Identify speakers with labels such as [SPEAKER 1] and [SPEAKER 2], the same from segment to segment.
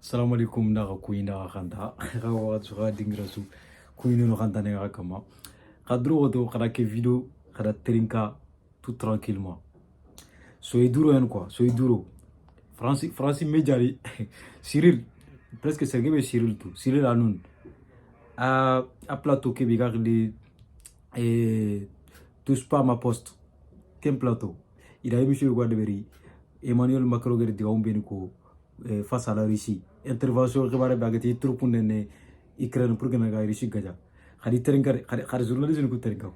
[SPEAKER 1] Salam alaikum naga kuina khanda gawa tsuga dingrasu kuino no khanda ne kama kadro oto kada ke video kada trinka tout tranquillement soy duro en quoi soy duro France médiari Cyril presque c'est que Cyril tout Cyril anun a plateau ke bigarde et touche pas ma poste quel plateau il a émis sur Guadeberi Emmanuel Macron gari diga ko face à la Russie intervention xibare bagati troupe ne Ukraine pour que na Russie gaja khadi terenga khadi journaliste ko terenga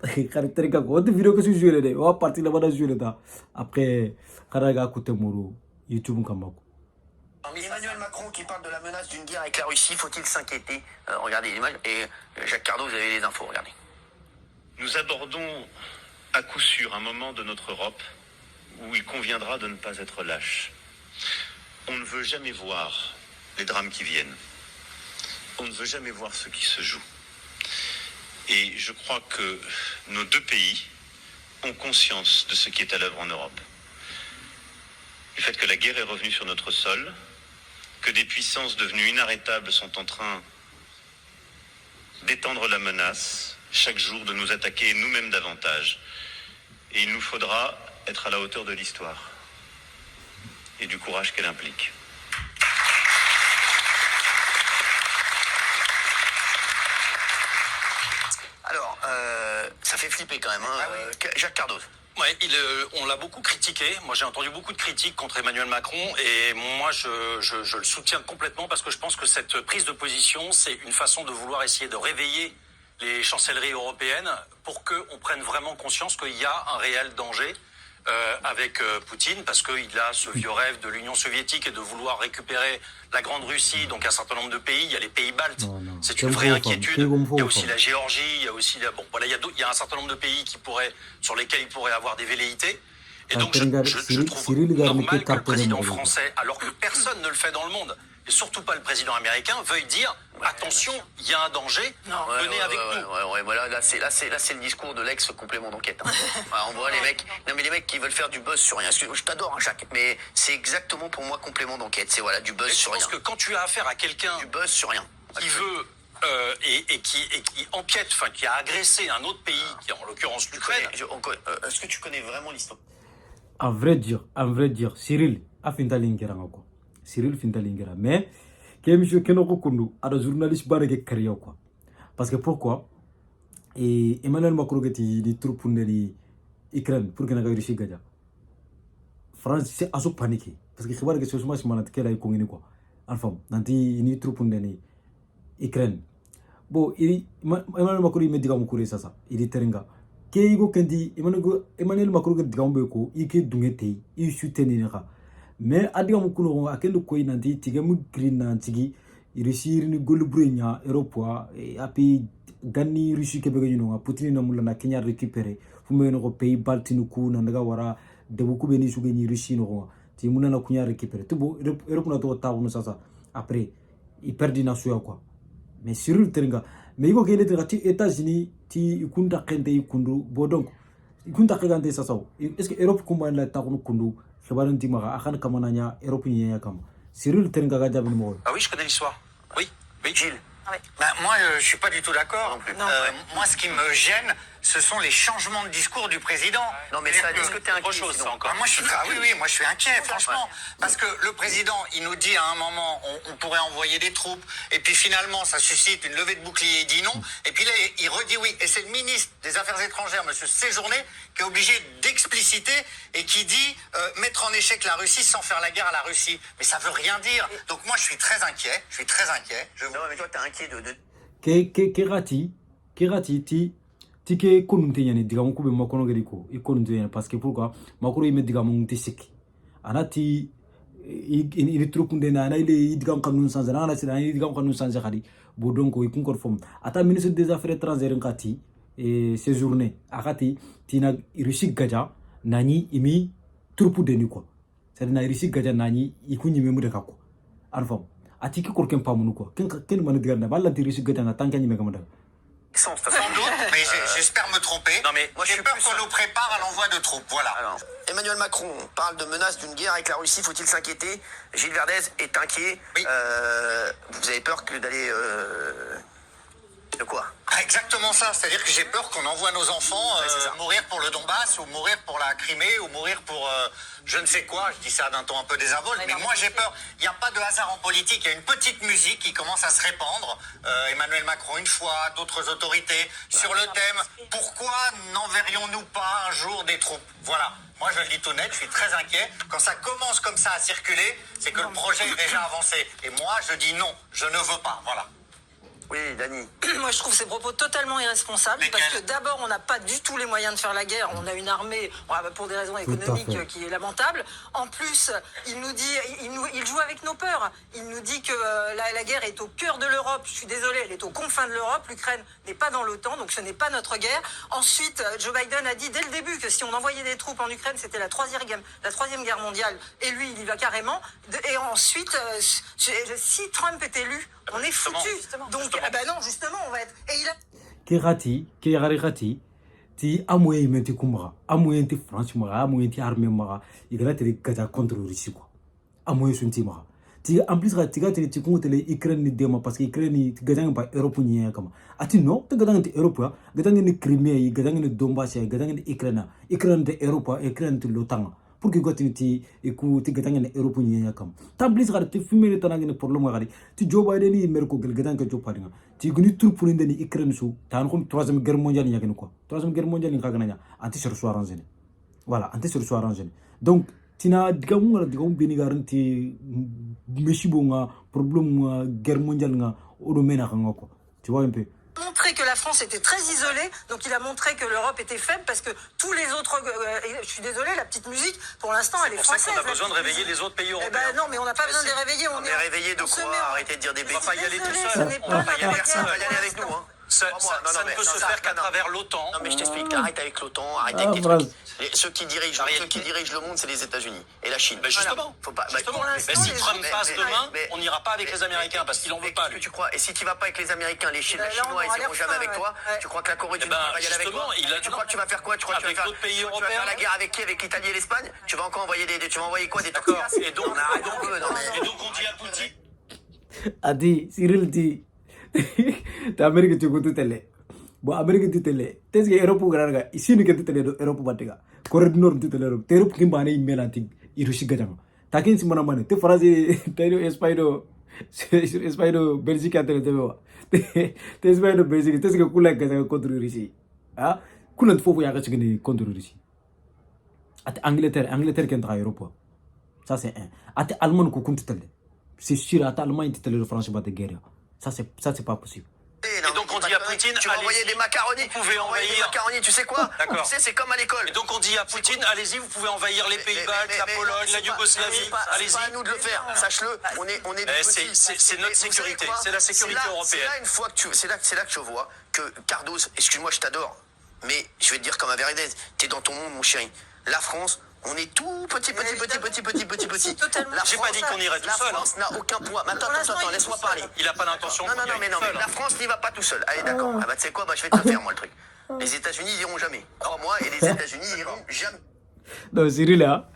[SPEAKER 1] khadi terenga ko de vidéo que je jouer de wa partie là bas jouer da après kharaga ko temuru YouTube kamako.
[SPEAKER 2] Emmanuel Macron qui parle de la menace d'une guerre avec la Russie, faut-il s'inquiéter? Regardez l'image et Jacques Cardot, vous avez les infos, regardez.
[SPEAKER 3] Nous abordons à coup sûr un moment de notre Europe où il conviendra de ne pas être lâche. On ne veut jamais voir les drames qui viennent. On ne veut jamais voir ce qui se joue. Et je crois que nos deux pays ont conscience de ce qui est à l'œuvre en Europe. Du fait que la guerre est revenue sur notre sol, que des puissances devenues inarrêtables sont en train d'étendre la menace, chaque jour de nous attaquer nous-mêmes davantage. Et il nous faudra être à la hauteur de l'histoire et du courage qu'elle implique.
[SPEAKER 2] Alors, ça fait flipper quand même, hein, Jacques Cardot.
[SPEAKER 4] Ouais, on l'a beaucoup critiqué. Moi, j'ai entendu beaucoup de critiques contre Emmanuel Macron et moi, je le soutiens complètement parce que je pense que cette prise de position, c'est une façon de vouloir essayer de réveiller les chancelleries européennes pour qu'on prenne vraiment conscience qu'il y a un réel danger avec Poutine, parce qu'il a ce vieux rêve de l'Union soviétique et de vouloir récupérer la Grande Russie, donc un certain nombre de pays. Il y a les pays baltes, c'est une vraie inquiétude. Il y a aussi la Géorgie, il y a aussi il y a un certain nombre de pays sur lesquels il pourrait avoir des velléités. Et donc je trouve normal que le président français, alors que personne ne le fait dans le monde, et surtout pas le président américain, veuille dire attention, il y a un danger, venez avec nous.
[SPEAKER 2] Voilà, là c'est le discours de l'ex-complément d'enquête. Hein. On voit les mecs, non mais les mecs qui veulent faire du buzz sur rien. Je t'adore, hein, Jacques, mais c'est exactement pour moi complément d'enquête. C'est voilà du buzz sur rien.
[SPEAKER 4] Je pense que quand tu as affaire à quelqu'un
[SPEAKER 2] du buzz sur rien,
[SPEAKER 4] qui veut et qui empiète, enfin qui a agressé un autre pays, qui est en l'occurrence l'Ukraine.
[SPEAKER 2] Est-ce que tu connais vraiment l'histoire?
[SPEAKER 1] En vrai dire, Cyril a fait quoi. Cyril Fintalingera. Mais, que monsieur Kenoko Koundou a des journalistes barrés carrière quoi. Parce que pourquoi? Et Emmanuel Macron qui dit troupes pour l'Ukraine pour que n'a Russie gaja. France c'est assez paniqué parce que c'est que ce soit mal que là il quoi. Enfin, nanti ni troupes pour l'Ukraine. Bon, Emmanuel Macron il me dit comme courir ça. Il est terenga. Keigo kendi Emmanuel Macron ke digambe ko ike dungete i soutenir mais adiga mukuno akendo ko inanti tigemu green nantigi irisir ni golbrenya Europe et api ganni Russie kebe gno Poutine na mulana Kenya récupérer fumeno ko pays baltinu ku nandaga wara de beaucoup beni sugeni Russie no ti munana kunya récupérer tubo Europe na to tawu sasa après il perdi na suya quoi mais sur le terrain mais il faut qu'il ait été États-Unis ti ikunda kende ikundu bo donc ikunda kende sasa est-ce que Europe kuma la tawu kundu xabaran timaga akan kamananya Europe nya kam Cyril Tenga ga jabni mo.
[SPEAKER 4] Ah oui, je connais l'histoire. Oui,
[SPEAKER 2] Gilles.
[SPEAKER 5] Ouais. Moi, je suis pas du tout d'accord. Moi, ce qui me gêne, ce sont les changements de discours du président.
[SPEAKER 2] Non, mais ça, est-ce que t'es inquiet?
[SPEAKER 5] Moi, moi, je suis inquiet, franchement. Parce que le président, il nous dit à un moment, on pourrait envoyer des troupes, et puis finalement, ça suscite une levée de bouclier, il dit non, et puis là, il redit oui. Et c'est le ministre des Affaires étrangères, monsieur Séjourné, qui est obligé d'expliciter et qui dit mettre en échec la Russie sans faire la guerre à la Russie. Mais ça veut rien dire. Donc moi, je suis très inquiet.
[SPEAKER 2] Non, mais toi, t'es inquiet de...
[SPEAKER 1] Kerati ti ke konunte yani digamu kube makono geriko i konunte yani parce que pourquoi makoro ime digamu tisik anati il troupe ndena na ile digam kanun sans ana sina ile digam kanun sans khadi bo donc i kun forme ata ministre des affaires étrangères ngati et ces journées akati tina Russie gaja nani imi troupe de ni quoi c'est na Russie gaja nani i kunyi memu de kako en forme ati ki korkem pamunu quoi ken man digarna balla ti Russie gaja na tankani me gamada
[SPEAKER 2] Sans
[SPEAKER 5] Sans doute, mais j'espère me tromper.
[SPEAKER 4] Non, mais
[SPEAKER 2] moi, je
[SPEAKER 5] j'ai
[SPEAKER 2] suis
[SPEAKER 5] peur
[SPEAKER 2] plus
[SPEAKER 5] qu'on
[SPEAKER 2] sûr.
[SPEAKER 5] nous prépare à l'envoi de troupes. Voilà.
[SPEAKER 2] Alors, Emmanuel Macron parle de menace d'une guerre avec la Russie, faut-il s'inquiéter? Gilles Verdez est inquiet.
[SPEAKER 5] Oui.
[SPEAKER 2] Vous avez peur d'aller... de quoi?
[SPEAKER 5] Exactement ça, c'est-à-dire que j'ai peur qu'on envoie nos enfants
[SPEAKER 2] c'est ça.
[SPEAKER 5] mourir pour le Donbass ou mourir pour la Crimée ou mourir pour je ne sais quoi, je dis ça d'un ton un peu désinvolte, mais moi j'ai peur, il n'y a pas de hasard en politique, il y a une petite musique qui commence à se répandre, Emmanuel Macron une fois, d'autres autorités, sur le thème « Pourquoi n'enverrions-nous pas un jour des troupes ?» Voilà, moi je le dis tout net, je suis très inquiet, quand ça commence comme ça à circuler, c'est que le projet est déjà avancé, et moi je dis non, je ne veux pas, voilà.
[SPEAKER 2] Oui, Dany.
[SPEAKER 6] Moi, je trouve ces propos totalement irresponsables parce que d'abord, on n'a pas du tout les moyens de faire la guerre. On a une armée pour des raisons économiques qui est lamentable. En plus, il nous dit, il joue avec nos peurs. Il nous dit que la guerre est au cœur de l'Europe. Je suis désolée, elle est aux confins de l'Europe. L'Ukraine n'est pas dans l'OTAN, donc ce n'est pas notre guerre. Ensuite, Joe Biden a dit dès le début que si on envoyait des troupes en Ukraine, c'était la troisième guerre mondiale. Et lui, il y va carrément. Et ensuite, si Trump est élu, on est foutu. Donc, non, justement, on va être. Et il a.
[SPEAKER 1] Kirati, Kirati, ti amoye menti kumara, amoye ti France mara, amoye ti armée mara, il a été gaza contre Russie quoi. Amoye sunti mara. Ti en plus ga tiga ti kungo tele Ukraine ni dema parce que Ukraine ni gaza ba Europe ni kama. Ati no, te gaza ni Europe, gaza ni Crimée, gaza ni Donbass, gaza ni Ukraine. Ukraine de Europe, Ukraine de l'OTAN. Pour que gotini ti ikuti gatanga na Europe ni yakam tablis gar ti fumere tananga ne problème gari ti Joe Biden ni merko gel gatanga Joe Biden ti guni tur pour ndeni Ukraine su tan comme troisième guerre mondiale ni yakene quoi troisième guerre mondiale ni kagana nya anti sur so arrangé voilà anti sur so arrangé donc tina digamu ngara digamu beni garanti meshi bonga problème guerre mondiale nga odo mena kanga quoi tu vois un peu
[SPEAKER 6] montré que la France était très isolée, donc il a montré que l'Europe était faible parce que tous les autres, je suis désolée, la petite musique, pour l'instant, elle est française.
[SPEAKER 4] C'est pour ça qu'on a besoin de réveiller les autres pays européens.
[SPEAKER 6] Non, mais on n'a pas besoin de les réveiller.
[SPEAKER 2] On est réveillés de quoi? Arrêtez de dire des
[SPEAKER 4] On va
[SPEAKER 2] bêtises.
[SPEAKER 4] pas y aller tout
[SPEAKER 6] Désolée,
[SPEAKER 4] seul.
[SPEAKER 6] ce n'est
[SPEAKER 4] On va
[SPEAKER 6] pas
[SPEAKER 4] pas y aller.
[SPEAKER 2] Personne va y aller avec nous, hein.
[SPEAKER 4] Ça ne peut se faire qu'à travers l'OTAN.
[SPEAKER 2] Non mais je t'explique, arrête avec l'OTAN, arrête
[SPEAKER 1] Ah,
[SPEAKER 2] avec des
[SPEAKER 1] phrase.
[SPEAKER 2] trucs. Ceux qui dirigent le monde, c'est les États-Unis et la Chine.
[SPEAKER 4] Mais justement,
[SPEAKER 2] Faut pas.
[SPEAKER 4] justement.
[SPEAKER 6] pour
[SPEAKER 4] Mais
[SPEAKER 6] l'instant,
[SPEAKER 4] si
[SPEAKER 6] les
[SPEAKER 4] Trump
[SPEAKER 6] autres-
[SPEAKER 4] passe demain,
[SPEAKER 2] mais-
[SPEAKER 4] on n'ira pas avec les Américains parce qu'il en veut pas,
[SPEAKER 2] Qu'est-ce
[SPEAKER 4] lui.
[SPEAKER 2] que tu crois? Et si tu vas pas avec les Américains, les
[SPEAKER 6] là, on
[SPEAKER 2] Chinois, ils
[SPEAKER 6] aura
[SPEAKER 2] iront
[SPEAKER 6] l'air
[SPEAKER 2] jamais
[SPEAKER 6] fin,
[SPEAKER 2] avec toi.
[SPEAKER 6] ouais.
[SPEAKER 2] Tu crois que la Corée du
[SPEAKER 4] Eh ben,
[SPEAKER 2] Nord va y aller avec toi?
[SPEAKER 4] justement,
[SPEAKER 2] Tu crois que tu vas faire quoi? Tu crois que tu vas
[SPEAKER 4] Avec
[SPEAKER 2] faire
[SPEAKER 4] d'autres pays
[SPEAKER 2] tu vas
[SPEAKER 4] européens,
[SPEAKER 2] faire la
[SPEAKER 4] ouais.
[SPEAKER 2] guerre avec qui? Avec l'Italie et l'Espagne? Tu vas encore envoyer tu vas envoyer quoi? Des
[SPEAKER 4] D'accord.
[SPEAKER 2] tortillas?
[SPEAKER 4] Et donc,
[SPEAKER 2] On arrête un peu, non mais.
[SPEAKER 4] et donc on dit à Poutine.
[SPEAKER 1] Adi Cyril di ta America ti kutu tele bo America ti tele teske Europe garanga isini ke ti tele do Europe batega Corée du Nord ti tele Europe te Europe kimba ne imela ti irushi gadanga takin si mana mane te France te Espagne Belgique a tele te wa te Espagne Belgique teske kula gadanga contre Russie ah kula fofu ya ga cigini contre Russie at Angleterre qui entra Europe ça c'est un at Allemagne ko kuntu tele c'est sûr at Allemagne ti tele de France bat guerre ça c'est pas possible.
[SPEAKER 2] Et
[SPEAKER 4] donc on dit à Poutine,
[SPEAKER 2] tu vas envoyer
[SPEAKER 4] allez-y,
[SPEAKER 2] des macaronis.
[SPEAKER 4] vous pouvez
[SPEAKER 2] envoyer des
[SPEAKER 4] envahir.
[SPEAKER 2] macaronis, tu sais quoi?
[SPEAKER 4] D'accord.
[SPEAKER 2] Tu sais, c'est comme à l'école.
[SPEAKER 4] Et donc on dit à Poutine, allez-y, vous pouvez envahir les pays baltes, la Pologne, la Yougoslavie,
[SPEAKER 2] C'est
[SPEAKER 4] allez-y.
[SPEAKER 2] pas à nous de le faire, sache-le. On est des petits.
[SPEAKER 4] C'est notre
[SPEAKER 2] Mais vous savez
[SPEAKER 4] sécurité,
[SPEAKER 2] quoi?
[SPEAKER 4] c'est la sécurité
[SPEAKER 2] C'est là,
[SPEAKER 4] européenne.
[SPEAKER 2] C'est là une fois que c'est là que je vois que Cardos, excuse-moi, je t'adore, mais je vais te dire comme un Verdez, t'es dans ton monde, mon chéri. La France, on est tout petit.
[SPEAKER 6] C'est totalement
[SPEAKER 2] La
[SPEAKER 4] J'ai pas dit qu'on irait tout
[SPEAKER 2] La
[SPEAKER 4] seul,
[SPEAKER 2] France n'a aucun poids. Mais
[SPEAKER 6] Pour l'instant,
[SPEAKER 2] attends,
[SPEAKER 6] il est
[SPEAKER 2] laisse-moi
[SPEAKER 6] tout seul.
[SPEAKER 2] parler.
[SPEAKER 4] Il n'a pas l'intention
[SPEAKER 2] Non,
[SPEAKER 4] qu'on y
[SPEAKER 2] mais
[SPEAKER 4] aille
[SPEAKER 2] non,
[SPEAKER 4] tout seul,
[SPEAKER 2] mais la
[SPEAKER 4] hein.
[SPEAKER 2] France n'y va pas tout seul. Allez, d'accord. Ah bah, tu sais quoi, je vais te le faire, moi, le truc. Les États-Unis n'iront jamais. Crois-moi, et les États-Unis n'iront jamais.
[SPEAKER 1] Non, Cyril là,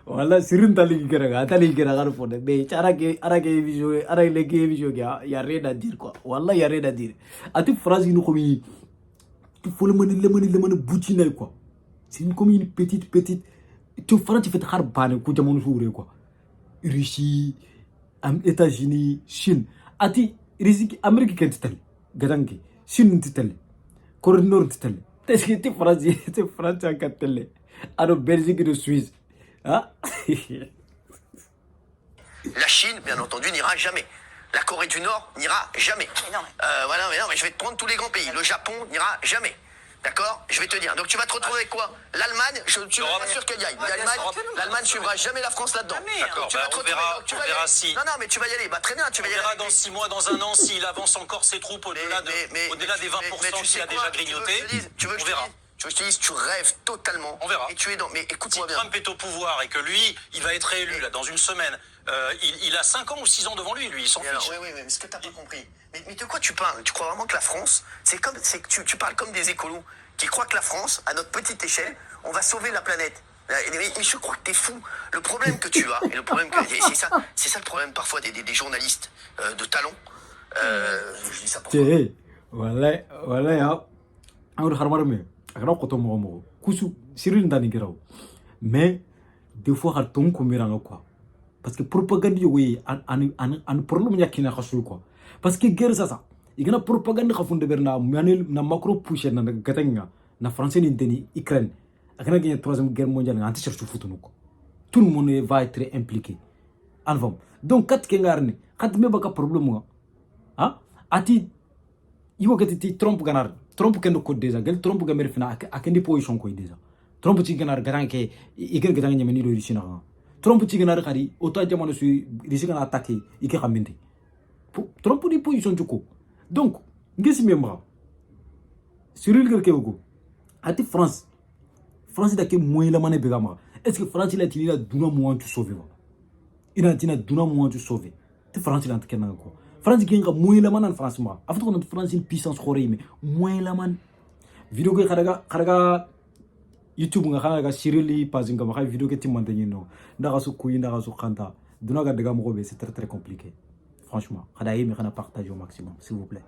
[SPEAKER 1] voilà, Cyril tali kira pour mais arake vidéo, arake les vidéo y a rien à dire quoi. Wallah y a rien à dire. Ati phrase nous comme il faut le mener boutiner quoi. C'est une comme une petite tu feras tu fais har bane ku jamonu soure quoi. Russie, États-Unis, Chine. Ati risque Amérique kental gadangi, Chine titel. Corée du Nord titel. Est-ce que tu phrase en katelle. Alors Belgique et Suisse. Hein?
[SPEAKER 2] La Chine, bien entendu, n'ira jamais. La Corée du Nord n'ira jamais. Voilà, mais je vais te prendre tous les grands pays. Le Japon n'ira jamais. D'accord? Je vais te dire. Donc tu vas te retrouver avec quoi? L'Allemagne, je suis pas sûr qu'elle y aille. L'Allemagne suivra jamais la France là-dedans.
[SPEAKER 4] D'accord,
[SPEAKER 2] Donc, tu vas te
[SPEAKER 4] on
[SPEAKER 2] retrouver-
[SPEAKER 4] verra-
[SPEAKER 2] donc, tu
[SPEAKER 4] on
[SPEAKER 2] vas y
[SPEAKER 4] verra
[SPEAKER 2] aller.
[SPEAKER 4] si-
[SPEAKER 2] Non, mais tu vas y aller. Bah très bien, tu vas
[SPEAKER 4] On
[SPEAKER 2] y aller.
[SPEAKER 4] verra dans 6 mois, dans un an, s'il avance encore ses troupes au-delà des 20% qu'il a déjà grignoté.
[SPEAKER 2] Tu veux que je te
[SPEAKER 4] On verra.
[SPEAKER 2] dise? Tu veux que je te dise, tu rêves totalement.
[SPEAKER 4] On verra.
[SPEAKER 2] Et tu es dans. Mais
[SPEAKER 4] Si
[SPEAKER 2] écoute-moi bien.
[SPEAKER 4] Trump est au pouvoir et que lui, il va être réélu là dans une semaine, Il a 5 ans ou 6 ans devant lui, il s'en fiche.
[SPEAKER 2] Oui, mais ce que t'as pas compris. Mais de quoi tu parles? Tu crois vraiment que la France, c'est que tu parles comme des écolos qui croient que la France, à notre petite échelle, on va sauver la planète. Mais je crois que t'es fou. Le problème que tu as, et le problème que c'est ça le problème parfois des journalistes de talent. Je dis ça pour toi.
[SPEAKER 1] Voilà ya. On harmar me. Akana koto mo kusu Cyril ndani giraw. Mais des fois har ton ko miranga quoi. Parce que propagande yo we an problème yakina khasul quoi. Parce que guerre ça. Igana propagande khafunde berna manel na macro pusher na gatenga na français ni deni Ukraine. Akana gagner troisième guerre mondiale anti cherche foutunu quoi. Tout le monde va être impliqué. Alvam. Donc kat kengarne, kat me baka problème ah ati iwo gati Trump ganar Trump kendo ko déjà gel Trump ga mer fina akendi position ko déjà Trump ci ganar garanke iker ga ngam ni do risina Trump ci ganar khari auto jamano su risina attaquer ike xamindi Trump di position juko donc ngesi memra Cyril ger kewgo ati France da ke moy la mané begama est-ce que France la tinila duna mo antu sauver ina tina duna mo antu sauver te France la antkena ko France qui est moins la man en France moi. Avant qu'on France une puissance horrible mais moins la man. Vidéo que kharaga YouTube nga kharaga Cyril pas nga ma vidéo que timante ni no. Ndaga su kuyi ndaga su khanta. Duna ga daga mo c'est très compliqué. Franchement, khada yimi khana partager au maximum s'il vous plaît.